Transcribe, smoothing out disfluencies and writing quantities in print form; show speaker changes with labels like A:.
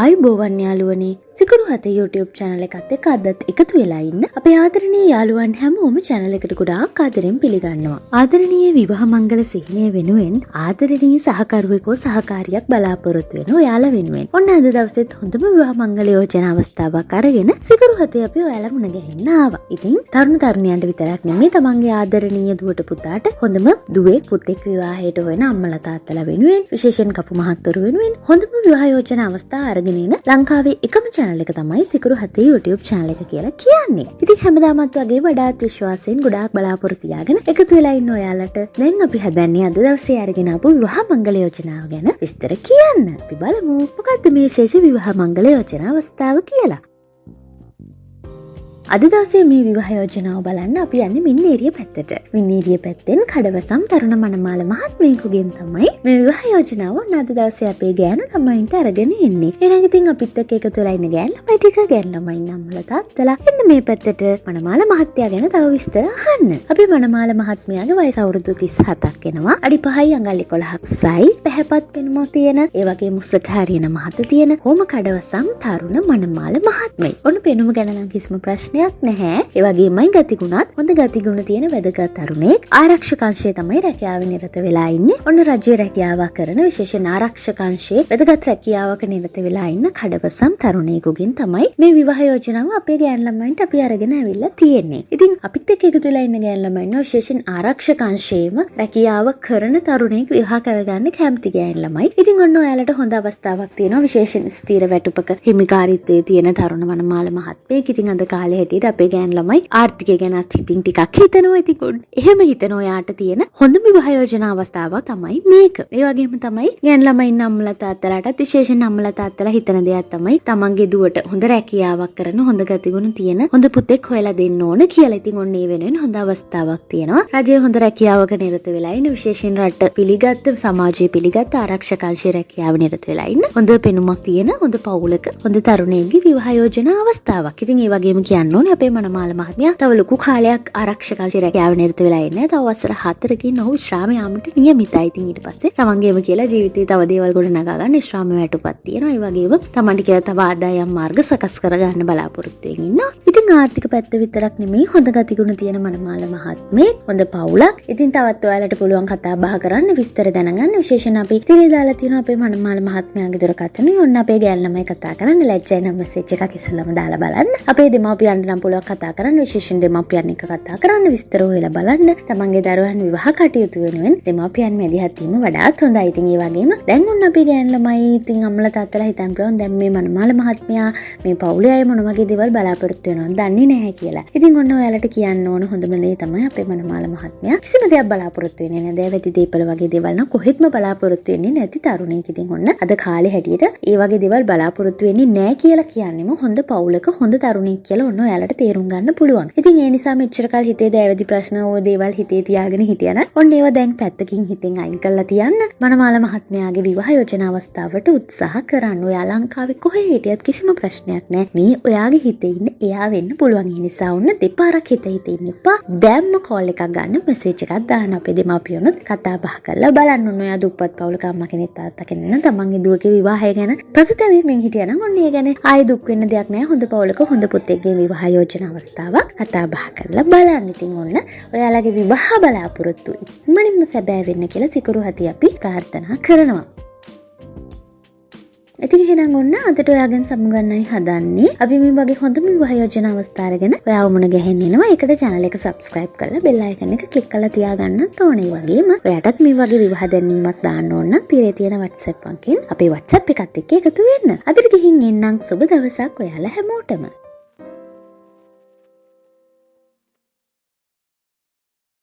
A: ආයුබෝවන් යාළුවනේ සිකුරු හතේ YouTube channel එකත් එක්ක අදත් එකතු වෙලා ඉන්න අපේ ආදරණීය යාළුවන් හැමෝම channel එකට ගොඩාක් ආදරෙන් පිළිගන්නවා. ආදරණීය විවාහ මංගල සිහිනය වෙනුවෙන් ආදරණීය සහකරුවෙකෝ සහකාරියක් බලාපොරොත්තු වෙන ඔයාලා වෙනුවෙන් ඔන්න අද දවසෙත් හොඳම විවාහ මංගල යෝජනා අවස්ථාවක් අරගෙන සිකුරු හතේ අපි ඔයාලා මුණ ගැහෙන්න ආවා. ඉතින් තරුණ තරුණියන්ට විතරක් නෙමෙයි තමන්ගේ ආදරණීය දුවට පුතාට හොඳම දුවේ පුතෙක් විවාහයට හොයන අම්මලා තාත්තලා වෙනුවෙන් විශේෂයෙන් කපු මහත්වරු වෙනුවෙන් හොඳම විවාහ යෝජනා අවස්ථා අරගෙන ඉන ලංකාවේ එකම channel එක තමයි සිකුරු හතේ YouTube channel එක කියලා කියන්නේ. ඉතින් හැමදාමත් වගේ වඩාත් විශ්වාසයෙන් ගොඩාක් බලාපොරොත්තු තියාගෙන එකතු වෙලා ඉන්න ඔයාලට දැන් අපි හදන්නේ අද දවසේ අරගෙන ආපු විවාහ මංගල යෝජනාව ගැන විස්තර කියන්න. අපි බලමු මොකක්ද මේ විශේෂ විවාහ මංගල යෝජනා අවස්ථාව කියලා. අද දවසේ මේ විවාහ යෝජනාව බලන්න අපි යන්නේ මින්නේරිය පැත්තට. මින්නේරිය පැත්තෙන් කඩවසම් තරුණ මනමාල මහත්මියකුගෙන් තමයි මේ විවාහ යෝජනාව අද දවසේ අපේ ගෑනු ළමයින්ට අරගෙන එන්නේ. එහෙනම් ඉතින් අපිත් එක්ක එකතු වෙලා ඉන්න ගෑනු ළමයි ටික ගෑනු ළමයින් අම්මලා තාත්තලා එන්න මේ පැත්තට මනමාල මහත්තයා ගැන තව විස්තර අහන්න. අපි මනමාල මහත්මයාගේ වයස අවුරුදු 37ක් වෙනවා. අඩි 5යි අඟල් 11ක් සයි. පැහැපත් පෙනුම තියෙන, ඒ වගේ මුස්සට හරියන මහත තියෙන කොම කඩවසම් තරුණ මනමාල මහත්මයි. ඔන්න පෙනුම ගැන නම් කිසිම ප්‍රශ්න නැහැ. ඒ වගේමයි ගතිගුණත් හොඳ ගතිගුණ තියෙන වැදගත් තරුණෙක්. ආරක්ෂක අංශයේ තමයි රැකියාවේ නිරත වෙලා ඉන්නේ. ඔන්න රජයේ රැකියාවක් කරන විශේෂ ආරක්ෂක අංශයේ වැදගත් රැකියාවක නිරත වෙලා ඉන්න කඩවසම් තරුණයෙකුගෙන් තමයි මේ විවාහ යෝජනාව අපේ ගෑනු ළමයින්ට අපි අරගෙන ඇවිල්ලා තියෙන්නේ. ඉතින් අපිත් එක්ක එකතු වෙලා ඉන්න ගෑනු ළමයින් විශේෂ ආරක්ෂක අංශයේම රැකියාව කරන තරුණයෙක් විවාහ කරගන්න කැමති ගෑනු ළමයි. ඉතින් ඔන්න ඔයාලට හොඳ අවස්ථාවක් තියෙනවා. විශේෂ ස්ථිර වැටුපක හිමිකාරීත්වයේ තියෙන තරුණ මනමාල මහත්මයෙක්. ඉතින් අද කාලේ අපේ ගෑනු ළමයි ආර්ථිකය ගැනත් ඉතින් ටිකක් හිතනවා. ඉතින් එහෙම හිතන ඔයාට තියෙන හොඳම විවාහ යෝජනා අවස්ථාවක් තමයි මේක. ඒ වගේම තමයි ගෑනු ළමයින් අම්මලා තාත්තලාටත් විශේෂයෙන් අම්මලා තාත්තලා හිතන දෙයක් තමයි තමන්ගේ දුවට හොඳ රැකියාවක් කරන හොඳ ගතිගුණ තියෙන හොඳ පුතෙක් හොයලා දෙන්න ඕන කියලා. ඉතින් ඔන්න ඒ වෙනුවෙන් හොඳ අවස්ථාවක් තියෙනවා. රජයේ හොඳ රැකියාවක නිරත වෙලා ඉන්න විශේෂයෙන් රට පිළිගත් සමාජයේ පිළිගත් ආරක්ෂක අංශයේ රැකියාව නිරත වෙලා ඉන්න හොඳ පෙනුමක් තියෙන හොඳ පවුලක හොඳ තරුණයෙක්ගේ විවාහ යෝජනා අවස්ථාවක්. ඉතින් ඒ වගේම කියන්න ඕනේ අපේ මනමාල මහත්මයා තව ලොකු කාලයක් ආරක්ෂක අංශයේ රැකියාව නිරත වෙලා ඉන්නේ. තව වසර 4කින් ඔහු විශ්‍රාම යාමට නියමිතයි. ඉතින් ඊට පස්සේ තමන්ගේම කියලා ජීවිතේ තව දේවල් ගොඩ නගා ගන්න විශ්‍රාම වැටුපක් තියෙනවා. ඒ වගේම තමන්ට කියලා තව ආදායම් මාර්ග සකස් කර ගන්න බලාපොරොත්තු වෙමින් ඉන්නවා. ඉතින් ආර්ථික පැත්ත විතරක් නෙමෙයි හොඳ ගතිගුණ තියෙන මනමාල මහත්මේ හොඳ පවුලක්. ඉතින් තවත් ඔයාලට පුළුවන් කතා බහ කරන්න විස්තර දැනගන්න විශේෂයෙන් අපි තිරේ දාලා තියෙනවා අපේ මනමාල මහත්මයාගේ දුරකථනය. ඔන්න අපේ ගෑනු ළමයි කතා කරන්න ලැජ්ජයි නම් මෙසේජ් එකක් ඉස්සෙල්ලාම දාලා බලන්න. අපේ දෙමාපියන්ට නම් පුළුවන් කතා කරන්න විශේෂයෙන් දෙමාපියන් එක්ක කතා කරන්න විස්තර හොයලා බලන්න. තමන්ගේ දරුවන් විවාහ කටයුතු වෙනුවෙන් දෙමාපියන් මැදිහත් වීම වඩාත් හොඳයි. ඉතින් ඒ වගේම දැන් ඔන්න අපි ගෑනු ළමයි ඉතින් අම්මලා තාත්තලා හිතන් පුළුවන් දැන් මේ මනමාල මහත්මයා මේ පවුලේ අය මොන වගේ දේවල් බලාපොරොත්තු වෙනවද දන්නේ නැහැ කියලා. ඉතින් ඔන්න ඔයාලට කියන්න ඕන හොඳම දේ තමයි අපේ මනමාල මහත්මයා කිසිම දෙයක් බලාපොරොත්තු වෙන්නේ නැහැ. දැවැති දීපල වගේ දේවල් නම් කොහෙත්ම බලාපොරොත්තු වෙන්නේ නැති තරුණයෙක්. ඉතින් ඔන්න අද කාලේ හැටියට ඒ වගේ දේවල් බලාපොරොත්තු වෙන්නේ නැහැ කියලා කියන්නේම හොඳ පවුලක හොඳ තරුණයෙක් කියලා ඔන්න ඔයාලට තේරුම් ගන්න පුළුවන්. ඉතින් ඒ නිසා මෙච්චර කාල හිතේ දැවැදි ප්‍රශ්න ඕ දේවල් හිතේ තියාගෙන හිටියනම් ඔන්න ඒවා දැන් පැත්තකින් හිතෙන් අයින් කරලා තියන්න. මනමාල මහත්මයාගේ විවාහ යෝජනා අවස්ථාවට උත්සාහ කරන්න. ඔයා ලංකාවේ කොහේ හිටියත් කිසිම ප්‍රශ්නයක් නැහැ. මේ ඔයාගේ හිතේ ඉන්න එයා වෙන්න පුළුවන්. ඒ නිසා ඔන්න දෙපාරක් හිතේ ඉන්න එපා. දැම්ම කෝල් එකක් ගන්න මෙසේජ් එකක් දාන්න. අපේ දෙමාපියොනුත් කතා බහ කරලා බලන්න. ඔන්න ඔයා දුප්පත් පවුලක අම්මා කෙනෙක් තාත්තා කෙනෙක් නම් තමන්ගේ දුවගේ විවාහය ගැන පසුතැවීමෙන් හිටියනම් ඔන්න ඒ ගැන ආයෙ දුක් වෙන්න දෙයක් නැහැ. හොඳ පවුලක හොඳ පුතෙක්ගේ විවාහ යෝජනා අවස්ථාවක් කතා බහ කරලා බලන්න. ඉතින් ඔන්න ඔයාලගේ විවාහ බලාපොරොත්තු ඉක්මනින්ම සැබෑ වෙන්න කියලා සිකුරු හතේ අපි ප්‍රාර්ථනා කරනවා. ඉතින් එහෙනම් ඔන්න අදට ඔයාගෙන් සමුගන්නයි හදන්නේ. අපි මේ වගේ හොඳම විවාහ යෝජනා අවස්ථා අරගෙන ඔයාව මුණ ගැහෙන්න එනවා. ඒකට channel එක subscribe කරලා bell icon එක click කරලා තියාගන්නත් ඕනේ. වගේම ඔයාටත් මේ වගේ විවාහ දැනීමක් දාන්න ඕන නම් තිරේ තියෙන WhatsApp එකකින් අපේ WhatsApp එකත් එක්ක එකතු වෙන්න. අදට ගිහින් එන්නම්. සුබ දවසක් ඔයාලා හැමෝටම.